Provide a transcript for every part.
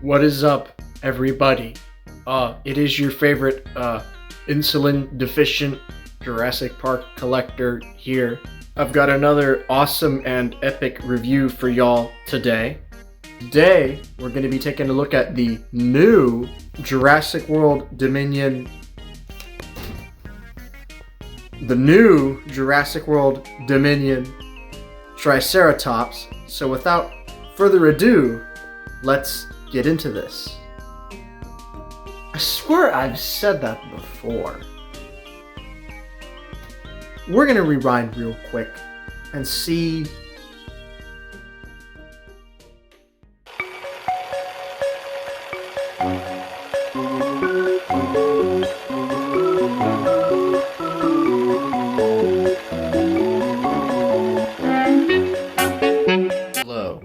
What is up, everybody? It is your favorite, insulin deficient Jurassic Park collector here. I've got another awesome and epic review for y'all today. Today, we're going to be taking a look at the new Jurassic World Dominion. The new Jurassic World Dominion Triceratops. So without further ado, let's get into this. I swear I've said that before. We're gonna rewind real quick and see. Hello,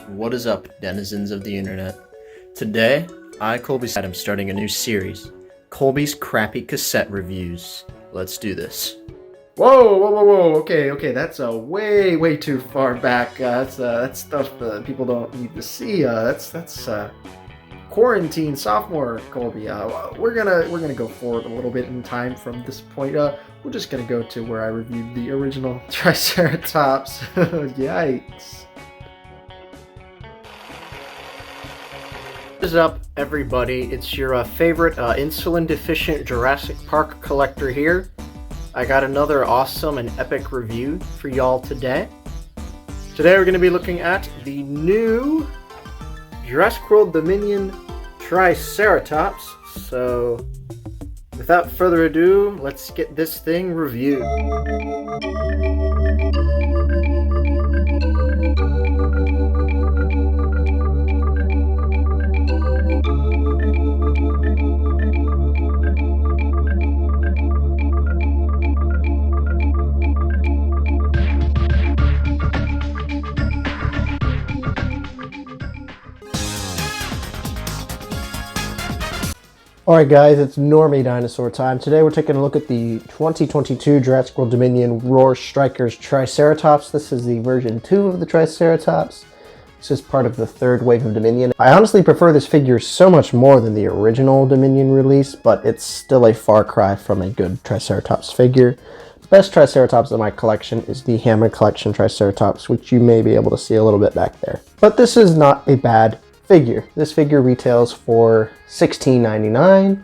what is up, denizens of the internet? Today, Colby said I'm starting a new series, Colby's Crappy Cassette Reviews. Let's do this. Whoa, okay, that's way too far back. That's stuff that people don't need to see. That's quarantine sophomore Colby. We're gonna go forward a little bit in time from this point. We're just gonna go to where I reviewed the original Triceratops. Yikes. What is up, everybody? It's your favorite insulin-deficient Jurassic Park collector here. I got another awesome and epic review for y'all today. Today we're going to be looking at the new Jurassic World Dominion Triceratops. So, without further ado, let's get this thing reviewed. Alright guys, it's Normie Dinosaur time. Today we're taking a look at the 2022 Jurassic World Dominion Roar Strikers Triceratops. This is the version 2 of the Triceratops. This is part of the third wave of Dominion. I honestly prefer this figure so much more than the original Dominion release, but it's still a far cry from a good Triceratops figure. The best Triceratops in my collection is the Hammond Collection Triceratops, which you may be able to see a little bit back there. But this is not a bad figure. This figure retails for $16.99,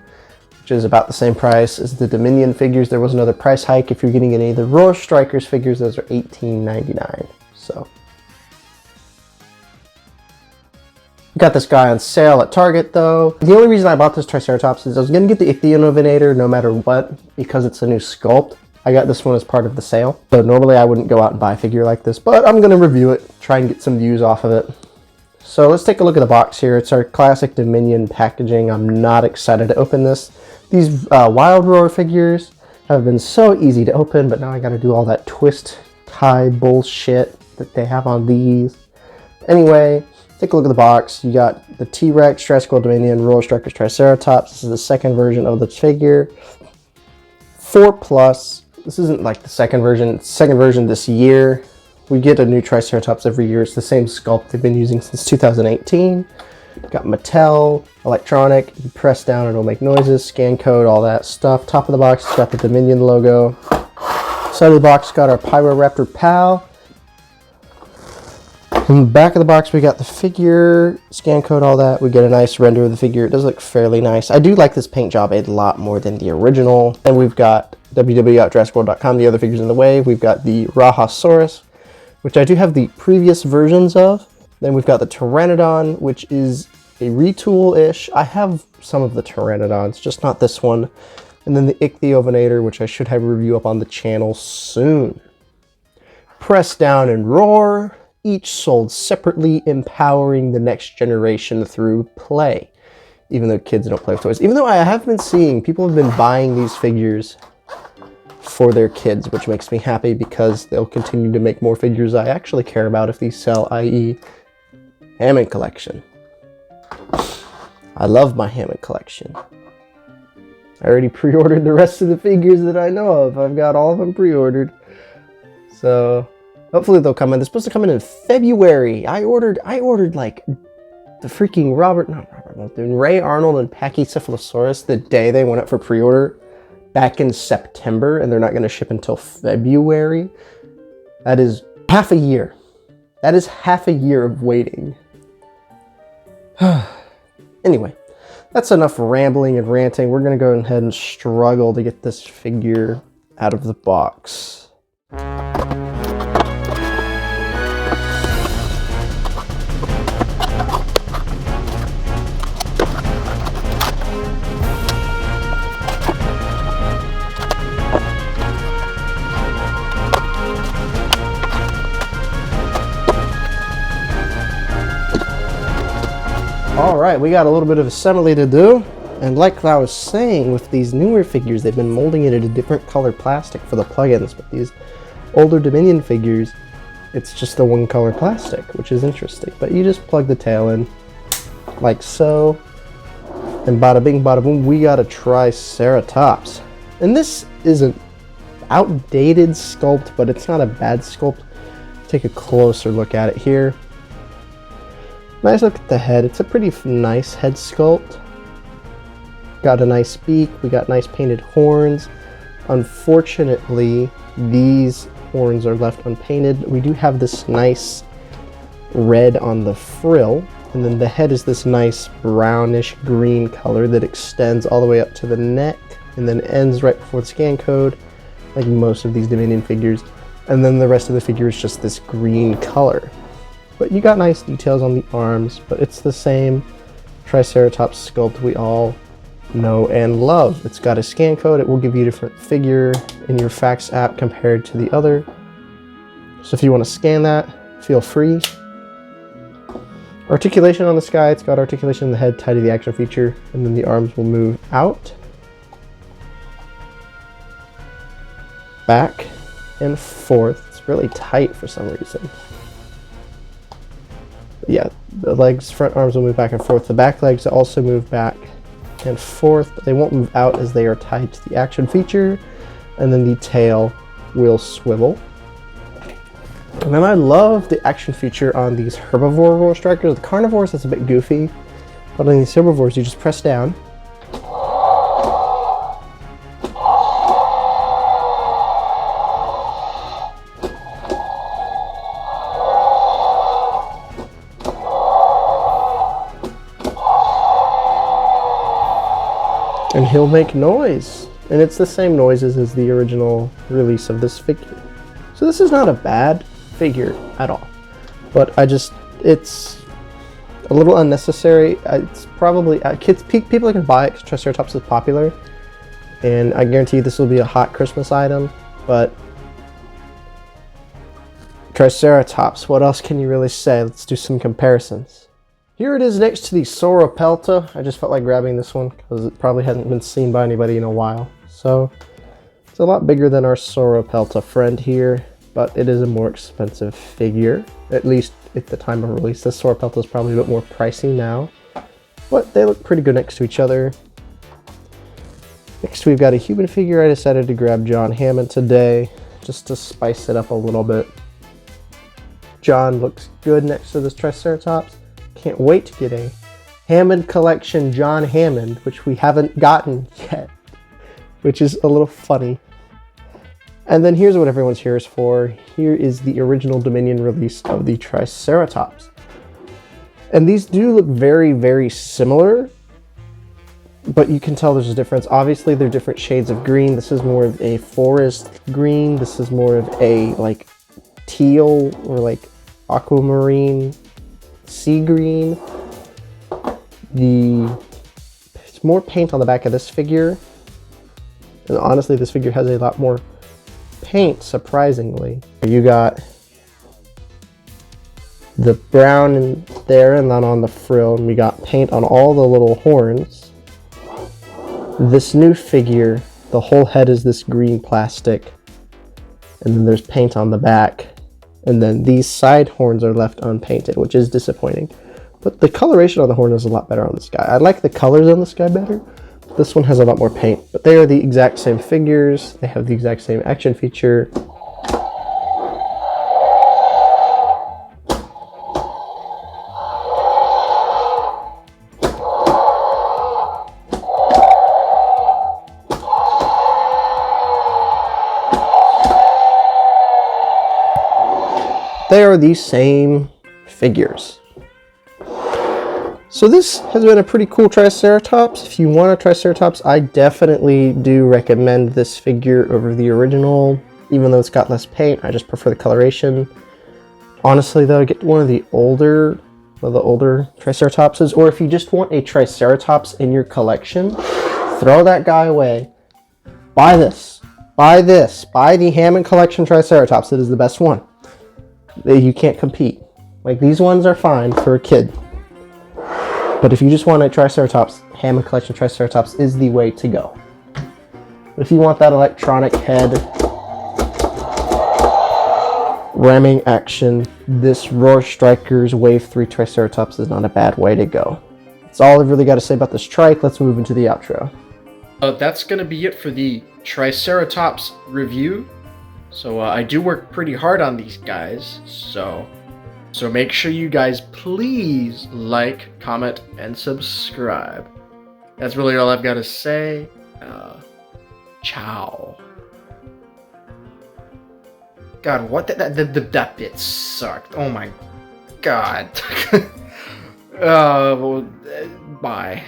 which is about the same price as the Dominion figures. There was another price hike. If you're getting any of the Roar Strikers figures, those are $18.99. So got this guy on sale at Target though. The only reason I bought this Triceratops is I was going to get the Ichthyonovenator no matter what, because it's a new sculpt. I got this one as part of the sale. So normally I wouldn't go out and buy a figure like this, but I'm going to review it, try and get some views off of it. So let's take a look at the box here. It's our classic Dominion packaging. I'm not excited to open this. These Wild Roar figures have been so easy to open, but now I got to do all that twist tie bullshit that they have on these. Anyway, take a look at the box. You got the T-Rex, Jurassic World Dominion, Roar Strikers Triceratops. This is the second version of the figure. 4+. This isn't like the second version this year. We get a new Triceratops every year. It's the same sculpt they've been using since 2018. Got Mattel, electronic, you press down and it'll make noises, scan code, all that stuff. Top of the box, it's got the Dominion logo. Side of the box, got our Pyroraptor pal. In the back of the box, we got the figure, scan code, all that. We get a nice render of the figure. It does look fairly nice. I do like this paint job a lot more than the original. And we've got www.jurassicworld.com, the other figures in the wave. We've got the Rahasaurus, which I do have the previous versions of. Then we've got the Pteranodon, which is a retool-ish. I have some of the Pteranodons, just not this one. And then the Ichthyovenator, which I should have a review up on the channel soon. Press Down and Roar, each sold separately, empowering the next generation through play. Even though kids don't play with toys. Even though I have been seeing, people have been buying these figures for their kids, which makes me happy because they'll continue to make more figures I actually care about if these sell, i.e. Hammond Collection. I love my Hammond Collection. I already pre-ordered the rest of the figures that I know of. I've got all of them pre-ordered. So hopefully they'll come in. They're supposed to come in February. I ordered like the freaking Ray Arnold and Pachycephalosaurus the day they went up for pre-order back in September, and they're not going to ship until February. That is half a year. That is half a year of waiting. Anyway, that's enough rambling and ranting. We're going to go ahead and struggle to get this figure out of the box. All right, we got a little bit of assembly to do. And like I was saying, with these newer figures, they've been molding it into different color plastic for the plugins. But these older Dominion figures, it's just the one color plastic, which is interesting. But you just plug the tail in like so. And bada bing, bada boom, we got a Triceratops. And this is an outdated sculpt, but it's not a bad sculpt. Take a closer look at it here. Nice look at the head. It's a pretty nice head sculpt. Got a nice beak. We got nice painted horns. Unfortunately, these horns are left unpainted. We do have this nice red on the frill, and then the head is this nice brownish green color that extends all the way up to the neck and then ends right before the scan code, like most of these Dominion figures. And then the rest of the figure is just this green color. But you got nice details on the arms, but it's the same Triceratops sculpt we all know and love. It's got a scan code. It will give you a different figure in your fax app compared to the other. So if you want to scan that, feel free. Articulation on the sky. It's got articulation in the head tied to the action feature, and then the arms will move out, back, and forth. It's really tight for some reason. Yeah, the legs, front arms will move back and forth. The back legs also move back and forth, but they won't move out as they are tied to the action feature. And then the tail will swivel. And then I love the action feature on these herbivore roller strikers. The carnivores, that's a bit goofy, but on these herbivores, you just press down. And he'll make noise. And it's the same noises as the original release of this figure. So this is not a bad figure at all. But it's a little unnecessary. It's probably, people can buy it because Triceratops is popular. And I guarantee you this will be a hot Christmas item. But Triceratops, what else can you really say? Let's do some comparisons. Here it is next to the Sauropelta. I just felt like grabbing this one because it probably hasn't been seen by anybody in a while. So it's a lot bigger than our Sauropelta friend here, but it is a more expensive figure, at least at the time of release. This Sauropelta is probably a bit more pricey now, but they look pretty good next to each other. Next we've got a human figure. I decided to grab John Hammond today just to spice it up a little bit. John looks good next to this Triceratops. Can't wait to get a Hammond Collection John Hammond, which we haven't gotten yet, which is a little funny. And then here's what everyone's here is for. Here is the original Dominion release of the Triceratops. And these do look very, very similar, but you can tell there's a difference. Obviously, they're different shades of green. This is more of a forest green. This is more of a like teal or like aquamarine sea green. It's more paint on the back of this figure, and honestly this figure has a lot more paint, surprisingly. You got the brown in there and then on the frill, and we got paint on all the little horns. This new figure, the whole head is this green plastic, and then there's paint on the back. And then these side horns are left unpainted, which is disappointing. But the coloration on the horn is a lot better on this guy. I like the colors on this guy better. This one has a lot more paint. But they are the exact same figures. They have the exact same action feature. they are the same figures. So this has been a pretty cool Triceratops. If you want a Triceratops, I definitely do recommend this figure over the original. Even though it's got less paint, I just prefer the coloration. Honestly though, get one of the older Triceratopses, or if you just want a Triceratops in your collection, throw that guy away. Buy this. Buy this. Buy the Hammond Collection Triceratops. It is the best one. You can't compete. Like, these ones are fine for a kid. But if you just want a Triceratops, Hammond Collection Triceratops is the way to go. But if you want that electronic head, ramming action, this Roar Strikers Wave 3 Triceratops is not a bad way to go. That's all I've really got to say about this trike. Let's move into the outro. That's going to be it for the Triceratops review. So I do work pretty hard on these guys. So make sure you guys please like, comment, and subscribe. That's really all I've got to say. Ciao. God, what that bit sucked. Oh my God. Well, bye.